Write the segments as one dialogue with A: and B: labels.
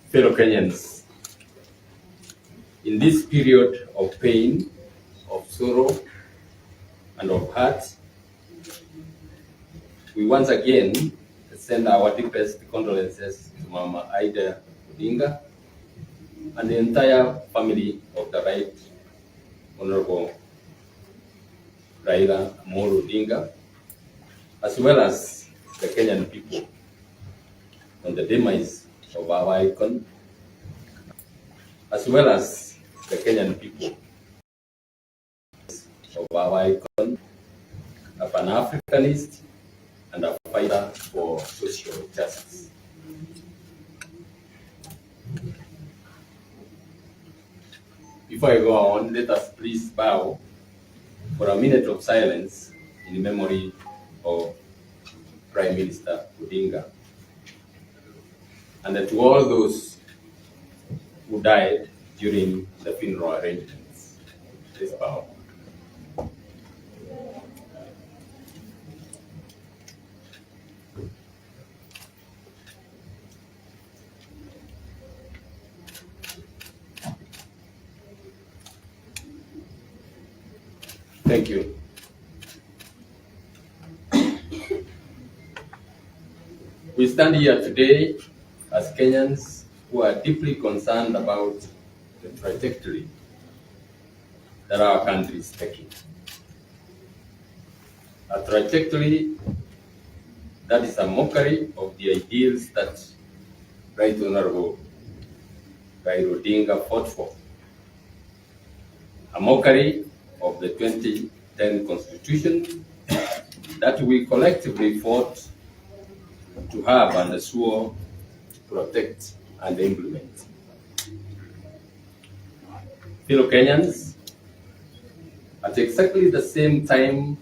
A: Fellow Kenyans, in this period of pain, of sorrow, and of hurt, we once again send our deepest condolences to Mama Ida Odinga and the entire family of the Right Honorable Raila Odinga, as well as the Kenyan people, on the demise of our icon, as well as the Kenyan people of our icon, a Pan-Africanist and a fighter for social justice. Before I go on, let us please bow for a minute of silence in memory of Prime Minister Odinga and to all those who died during the funeral arrangements. Please bow. Thank you. We stand here today as Kenyans who are deeply concerned about the trajectory that our country is taking. A trajectory that is a mockery of the ideals that Right Honorable Raila Odinga fought for. A mockery of the 2010 Constitution that we collectively fought to have and swore to protect and implement. Fellow Kenyans, at exactly the same time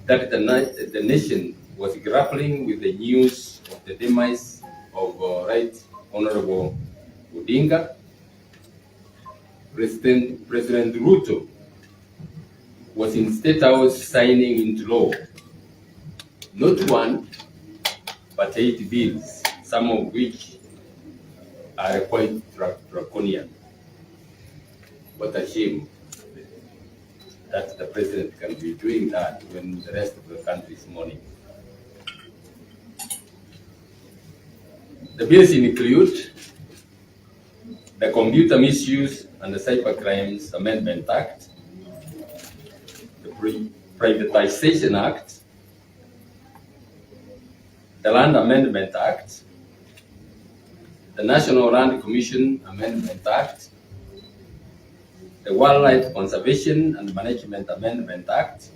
A: that the nation was grappling with the news of the demise of Right Honorable Odinga, President Ruto was in State House signing into law not one, but 8 bills, some of which are quite draconian. What a shame that the president can be doing that when the rest of the country is mourning. The bills include the Computer Misuse and the Cybercrimes Amendment Act, the Privatization Act, the Land Amendment Act, the National Land Commission Amendment Act, the Wildlife Conservation and Management Amendment Act,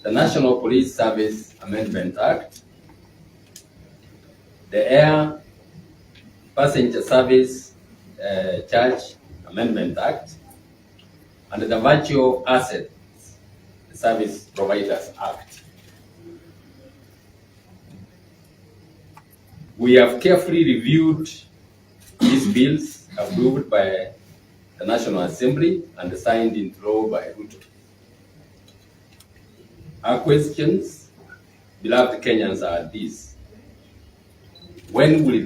A: the National Police Service Amendment Act, the Air Passenger Service Charge Amendment Act, and the Virtual Asset Service Providers Act. We have carefully reviewed these bills approved by the National Assembly and signed into law by Ruto. Our questions, beloved Kenyans, are these. When will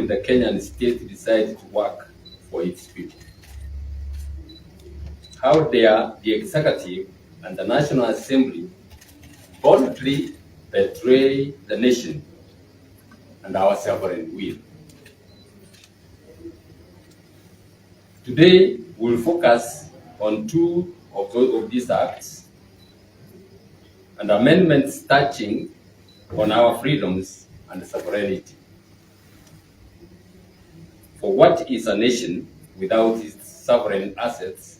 A: the Kenyan state decide to work for its people? How dare the executive and the National Assembly boldly betray the nation and our sovereign will? Today, we'll focus on 2 of these acts and amendments touching on our freedoms and sovereignty. For what is a nation without its sovereign assets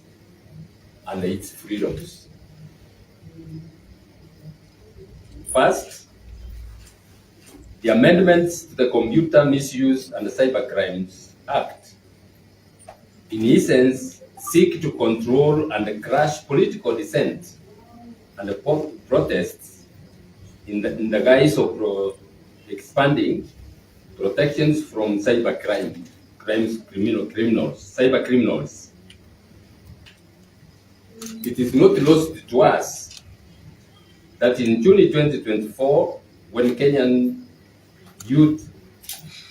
A: and its freedoms? First, the amendments to the Computer Misuse and Cybercrimes Act, in essence, seek to control and crush political dissent and protests in the guise of expanding protections from cybercriminals. It is not lost to us that in June 2024, when Kenyan youth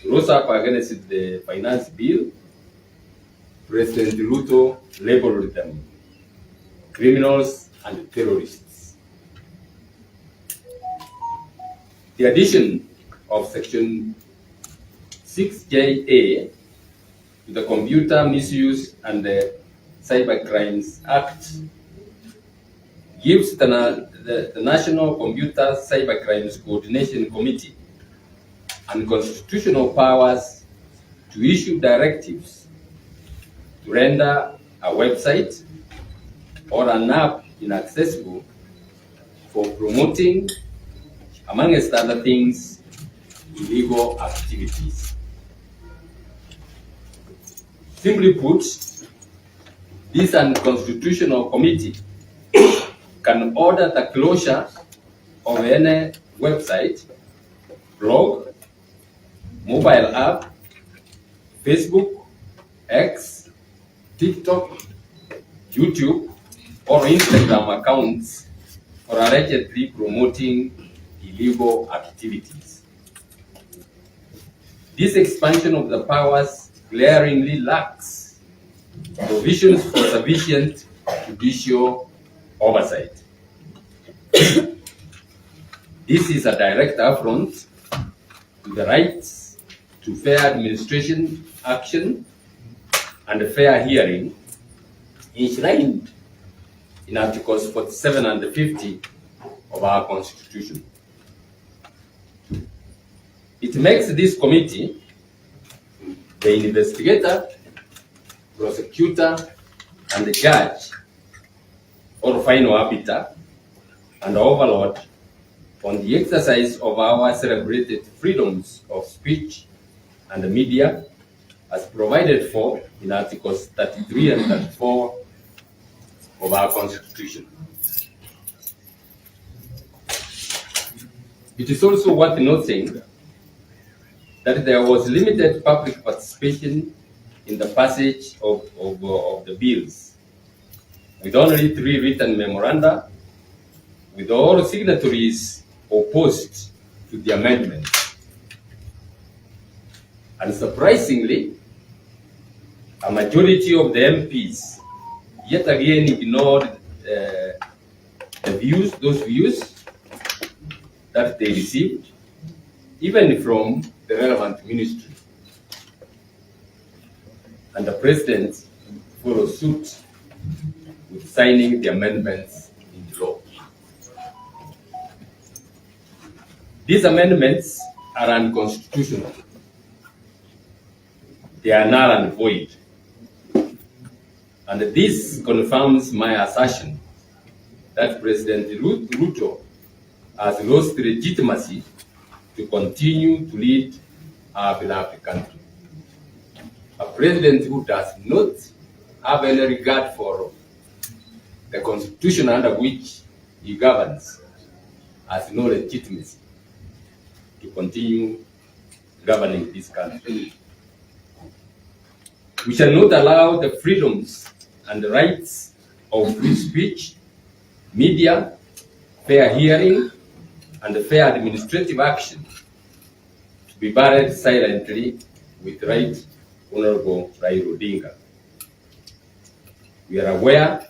A: rose up against the finance bill, President Ruto labeled them criminals and terrorists. The addition of Section 6JA to the Computer Misuse and Cybercrimes Act gives the National Computer Cybercrimes Coordination Committee unconstitutional powers to issue directives to render a website or an app inaccessible for promoting, amongst other things, illegal activities. Simply put, this unconstitutional committee can order the closure of any website, blog, mobile app, Facebook, X, TikTok, YouTube, or Instagram accounts for allegedly promoting illegal activities. This expansion of the powers glaringly lacks provisions for sufficient judicial oversight. This is a direct affront to the rights to fair administration, action, and fair hearing enshrined in Articles 47 and 50 of our Constitution. It makes this committee the investigator, prosecutor, and the judge, or final arbiter, and overlord on the exercise of our celebrated freedoms of speech and the media as provided for in Articles 33 and 34 of our Constitution. It is also worth noting that there was limited public participation in the passage of the bills, with only 3 written memoranda, with all signatories opposed to the amendment. And surprisingly, a majority of the MPs yet again ignored those views that they received, even from the relevant ministry. And the President followed suit with signing the amendments into law. These amendments are unconstitutional. They are null and void. And this confirms my assertion that President Ruto has lost legitimacy to continue to lead our beloved country. A president who does not have any regard for the Constitution under which he governs has no legitimacy to continue governing this country. We shall not allow the freedoms and the rights of free speech, media, fair hearing, and fair administrative action to be buried silently with Right Honorable Raila Odinga. We are aware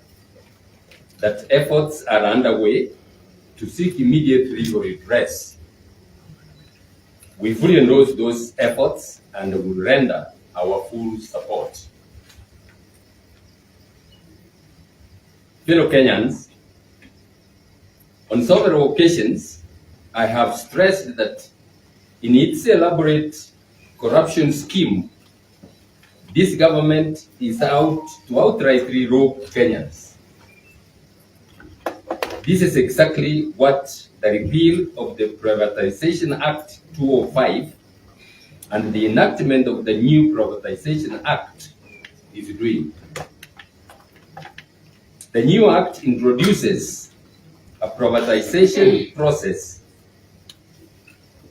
A: that efforts are underway to seek immediate legal redress. We fully endorse those efforts and will render our full support. Fellow Kenyans, on several occasions, I have stressed that in its elaborate corruption scheme, this government is out to outrightly rob Kenyans. This is exactly what the repeal of the Privatization Act 2005 and the enactment of the new Privatization Act is doing. The new act introduces a privatization process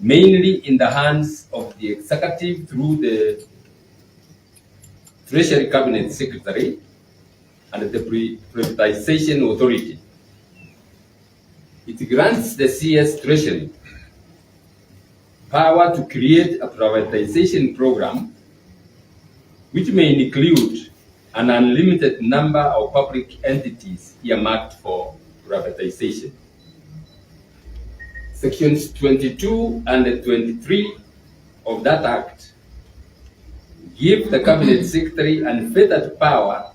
A: mainly in the hands of the executive through the Treasury Cabinet Secretary and the Privatization Authority. It grants the CS Treasury power to create a privatization program which may include an unlimited number of public entities earmarked for privatization. Sections 22 and 23 of that Act give the Cabinet Secretary unfettered power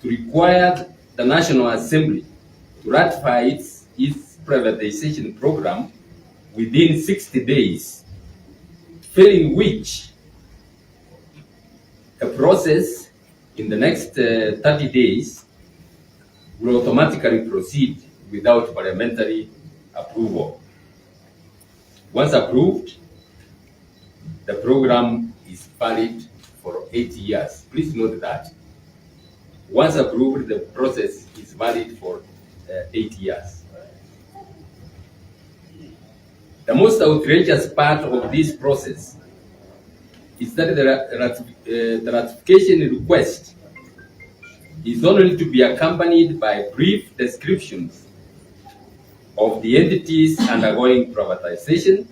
A: to require the National Assembly to ratify its privatization program within 60 days, failing which a process in the next 30 days will automatically proceed without parliamentary approval. Once approved, the program is valid for 8 years. Please note that. Once approved, the process is valid for 8 years. The most outrageous part of this process is that the ratification request is only to be accompanied by brief descriptions of the entities undergoing privatization,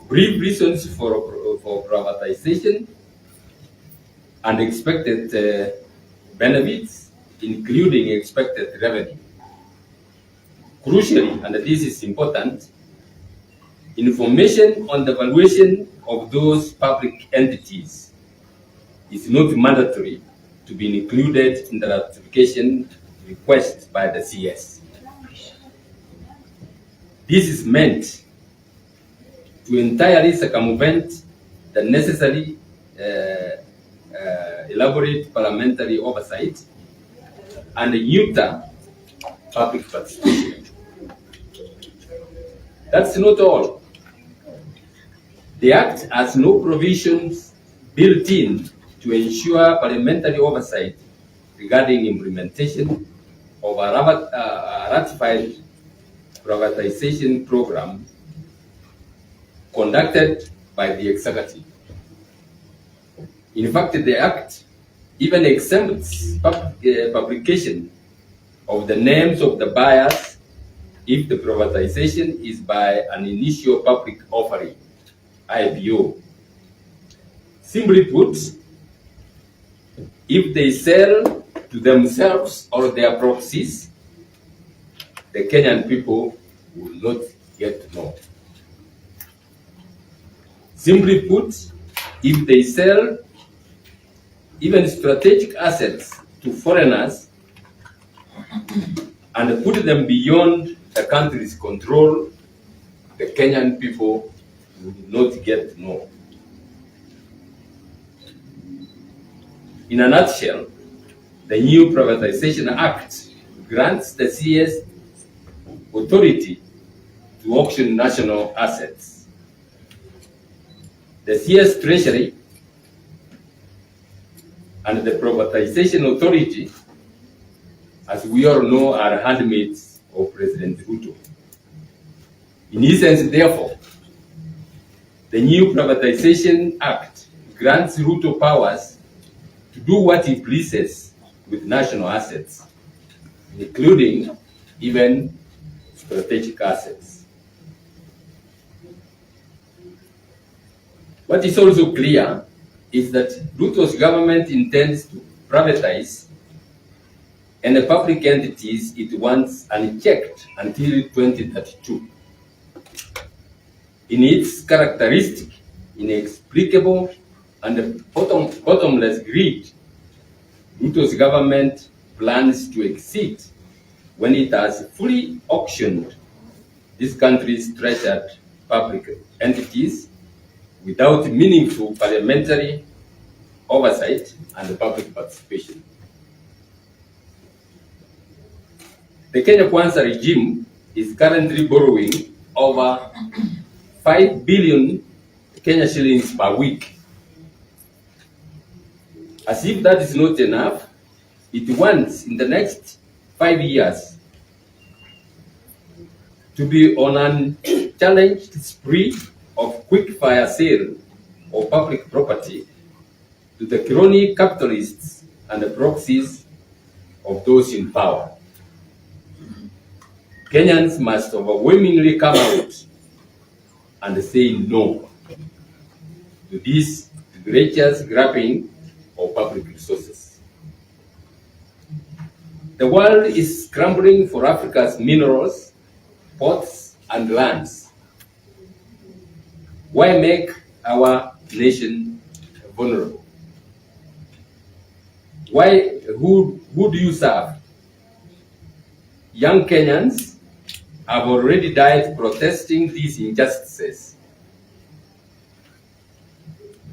A: brief reasons for privatization, and expected benefits, including expected revenue. Crucially, and this is important, information on the valuation of those public entities is not mandatory to be included in the ratification request by the CS. This is meant to entirely circumvent the necessary elaborate parliamentary oversight and neuter public participation. That's not all. The Act has no provisions built in to ensure parliamentary oversight regarding implementation of a ratified privatization program conducted by the executive. In fact, the Act even exempts publication of the names of the buyers if the privatization is by an initial public offering, IPO. Simply put, if they sell to themselves or their proxies, the Kenyan people will not get to know. Simply put, if they sell even strategic assets to foreigners and put them beyond the country's control, the Kenyan people will not get to know. In a nutshell, the new Privatization Act grants the CS authority to auction national assets. The CS Treasury and the Privatization Authority, as we all know, are handmaids of President Ruto. In essence, therefore, the new Privatization Act grants Ruto powers to do what he pleases with national assets, including even strategic assets. What is also clear is that Ruto's government intends to privatize and the public entities it wants unchecked until 2032. In its characteristic, inexplicable, and bottomless greed, Ruto's government plans to exceed when it has fully auctioned this country's treasured public entities without meaningful parliamentary oversight and public participation. The Kenya Kwanza regime is currently borrowing over 5 billion Kenya shillings per week. As if that is not enough, it wants in the next 5 years to be on a challenged spree of quick fire sale of public property to the crony capitalists and the proxies of those in power. Kenyans must overwhelmingly come out and say no to this egregious grabbing of public resources. The world is scrambling for Africa's minerals, ports, and lands. Why make our nation vulnerable? Who do you serve? Young Kenyans have already died protesting these injustices.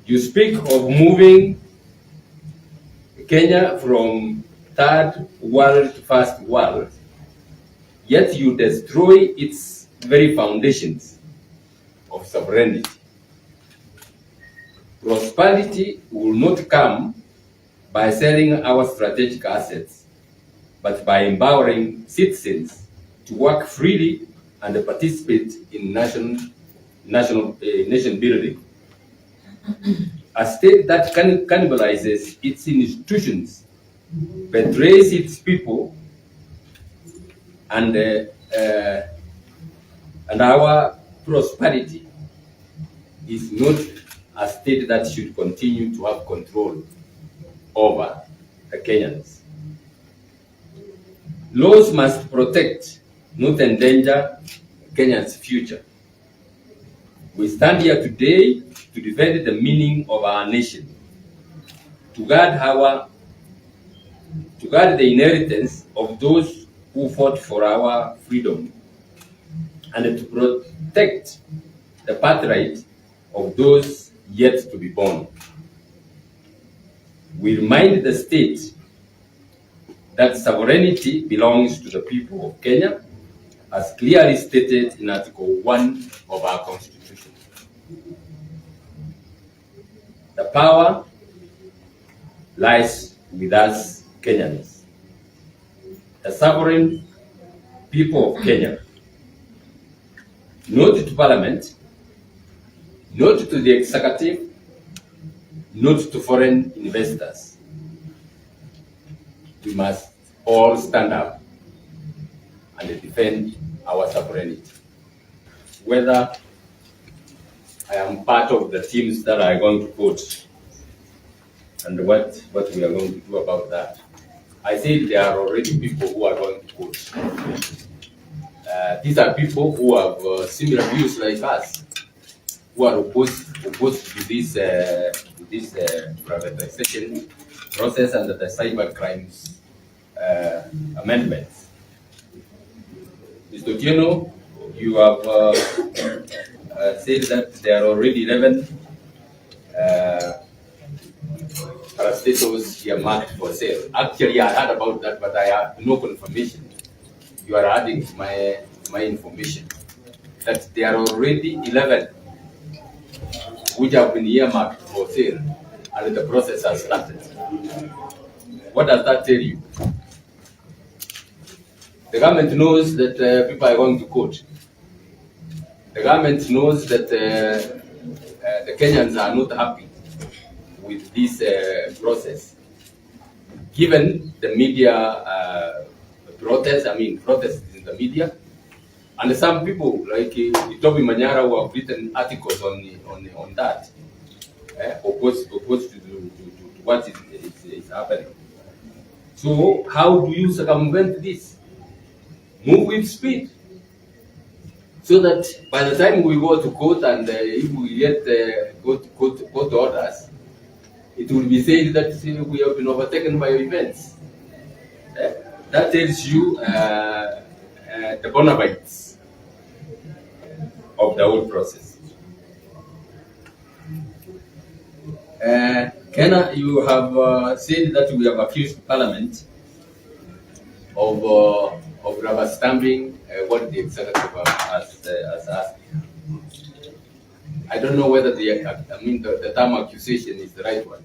A: You speak of moving Kenya from third world to first world, yet you destroy its very foundations of sovereignty. Prosperity will not come by selling our strategic assets, but by empowering citizens to work freely and participate in nation building. A state that cannibalizes its institutions, betrays its people, and our prosperity is not a state that should continue to have control over the Kenyans. Laws must protect, not endanger, Kenya's future. We stand here today to defend the meaning of our nation, to guard the inheritance of those who fought for our freedom, and to protect the birthright of those yet to be born. We remind the state that sovereignty belongs to the people of Kenya, as clearly stated in Article 1 of our Constitution. The power lies with us Kenyans, the sovereign people of Kenya, not to Parliament, not to the executive, not to foreign investors. We must all stand up and defend our sovereignty. Whether I am part of the teams that are going to vote and what we are going to do about that, I think there are already people who are going to vote. These are people who have similar views like us, who are opposed to this privatization process and the cyber crimes amendments. Mr. Otieno, you have said that there are already 11 parastatals earmarked for sale. Actually, I heard about that, but I have no confirmation. You are adding to my information that there are already 11 which have been earmarked for sale, and the process has started. What does that tell you? The government knows that people are going to court. The government knows that the Kenyans are not happy with this process. Given the media protests in the media, and some people like Itobi Manyara who have written articles on that, opposed to what is happening. So how do you circumvent this? Move with speed, so that by the time we go to court and if we get court orders, it will be said that we have been overtaken by events. That tells you the bona fides of the whole process. Kenna, you have said that we have accused Parliament of rubber stamping what the executive has asked. I don't know whether the term accusation is the right one.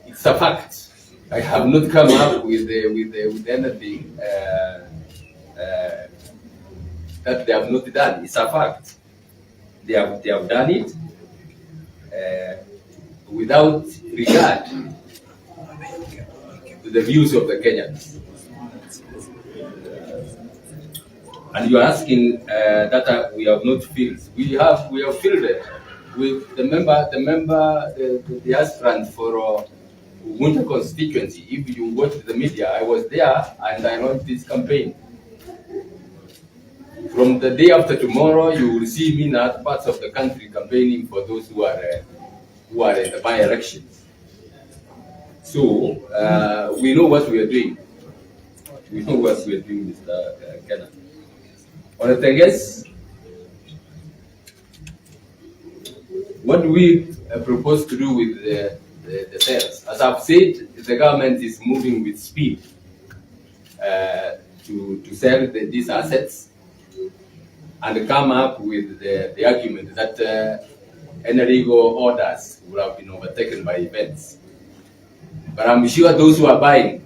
A: It's a fact. I have not come up with anything that they have not done. It's a fact. They have done it without regard to the views of the Kenyans. And you are asking that we have not filled. We have filled it with the aspirant for Winter constituency. If you watch the media, I was there and I launched this campaign. From the day after tomorrow, you will see me in other parts of the country campaigning for those who are in the by-elections. So we know what we are doing. We know what we are doing, Mr. Kenna. On the thing is, what do we propose to do with the sales? As I've said, the government is moving with speed to sell these assets and come up with the argument that any legal orders would have been overtaken by events. But I'm sure those who are buying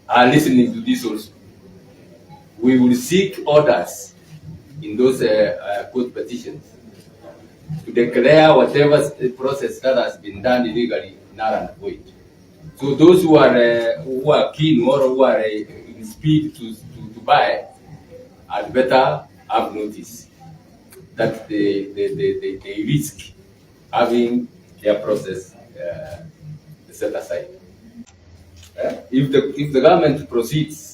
A: are listening to this also. We will seek orders in those court petitions to declare whatever process that has been done illegally null and void. So those who are keen or who are in speed to buy had better have notice that they risk having their process set aside. If the government proceeds,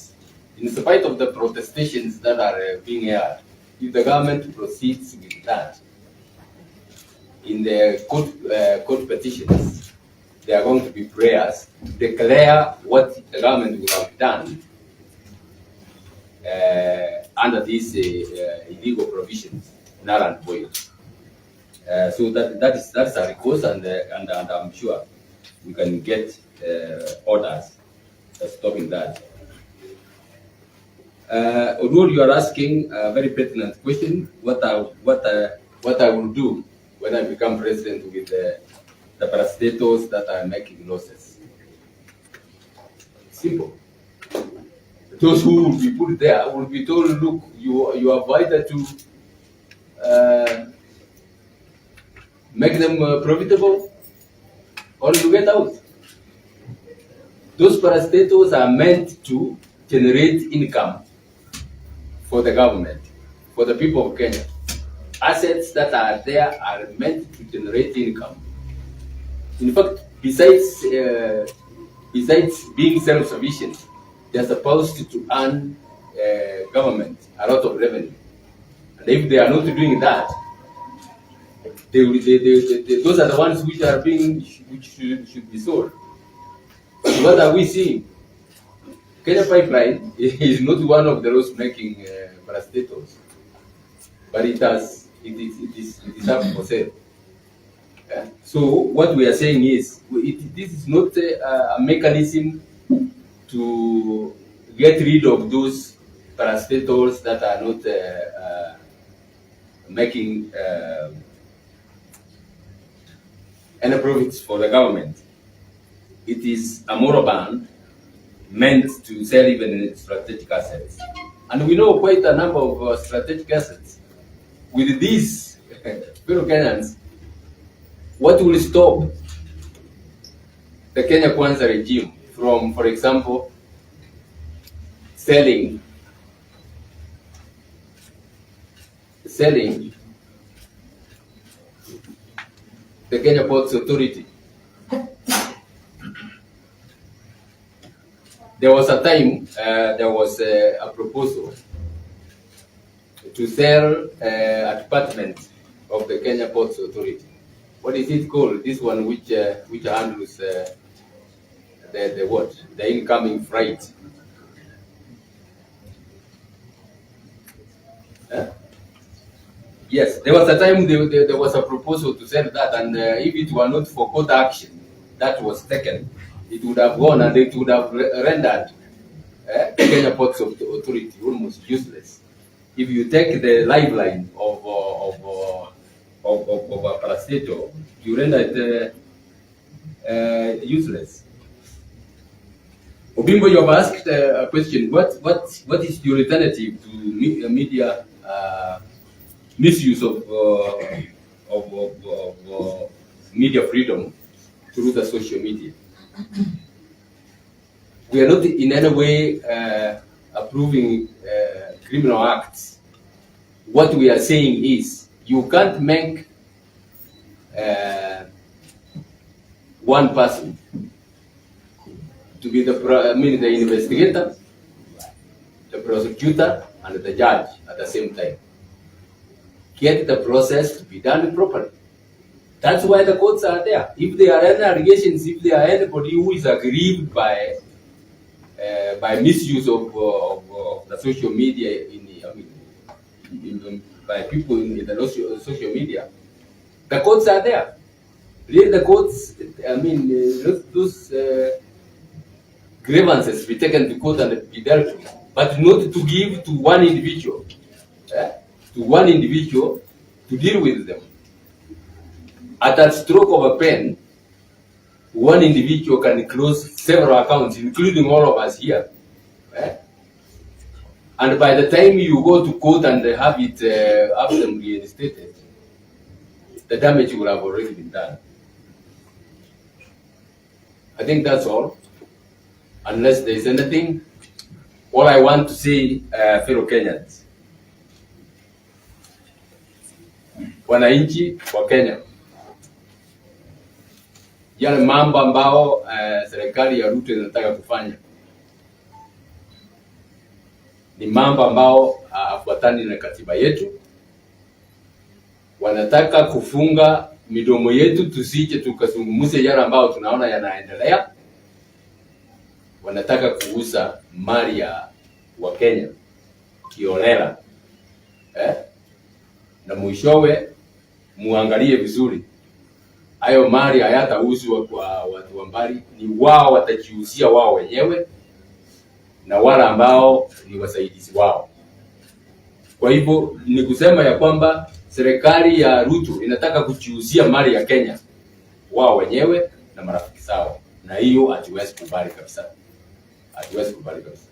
A: in spite of the protestations that are being held, if the government proceeds with that, in the court petitions, there are going to be prayers to declare what the government will have done under these illegal provisions, null and void. So that's a request, and I'm sure we can get orders stopping that. Although you are asking a very pertinent question, what I will do when I become president with the parastatals that are making losses. Simple. Those who will be put there will be told, look, you are either to make them profitable or you get out. Those parastatals are meant to generate income for the government, for the people of Kenya. Assets that are there are meant to generate income. In fact, besides being self-sufficient, they are supposed to earn government a lot of revenue. And if they are not doing that, those are the ones which should be sold. What are we seeing? Kenya Pipeline is not one of those making parastatals, but it is up for sale. So what we are saying is, this is not a mechanism to get rid of those parastatals that are not making any profits for the government. It is a moral ban meant to sell even strategic assets. And we know quite a number of strategic assets. With these fellow Kenyans, what will stop the Kenya Kwanza regime from, for example, selling the Kenya Ports Authority? There was a time there was a proposal to sell a department of the Kenya Ports Authority. What is it called? This one which handles the incoming freight. Yes, there was a time there was a proposal to sell that, and if it were not for court action that was taken, it would have gone and it would have rendered Kenya Ports Authority almost useless. If you take the lifeline of a parastatal, you render it useless. Obimbo, you have asked a question. What is the alternative to media misuse of media freedom through the social media? We are not in any way approving criminal acts. What we are saying is you can't make one person to be the investigator, the prosecutor, and the judge at the same time. Get the process to be done properly. That's why the courts are there. If there are any allegations, if there are anybody who is aggrieved by misuse of the social media, by people in the social media, the courts are there. Let the courts, those grievances be taken to court and be dealt with, but not to give to one individual, to deal with them. At a stroke of a pen, one individual can close several accounts, including all of us here. And by the time you go to court and have them reinstated, the damage will have already been done. I think that's all. Unless there is anything, all I want to say, fellow Kenyans, wananchi wa Kenya, yale mambo ambao serikali ya Ruto inataka kufanya ni mambo ambao hafuatani na katiba yetu. Wanataka kufunga midomo yetu tusije tukazungumze yale ambao tunaona yanaendelea. Wanataka kuuza mali ya wa Kenya kiolela, na mwishowe muangalie vizuri, hayo mali hayatauzwa kwa watu wa mbali, ni wao watajiuzia wao wenyewe na wale ambao ni wasaidizi wao. Kwa hivyo ni kusema ya kwamba serikali ya Ruto inataka kujiuzia mali ya Kenya wao wenyewe na marafiki zao, na hiyo hatuwezi kubali kabisa. Hatuwezi kubali kabisa.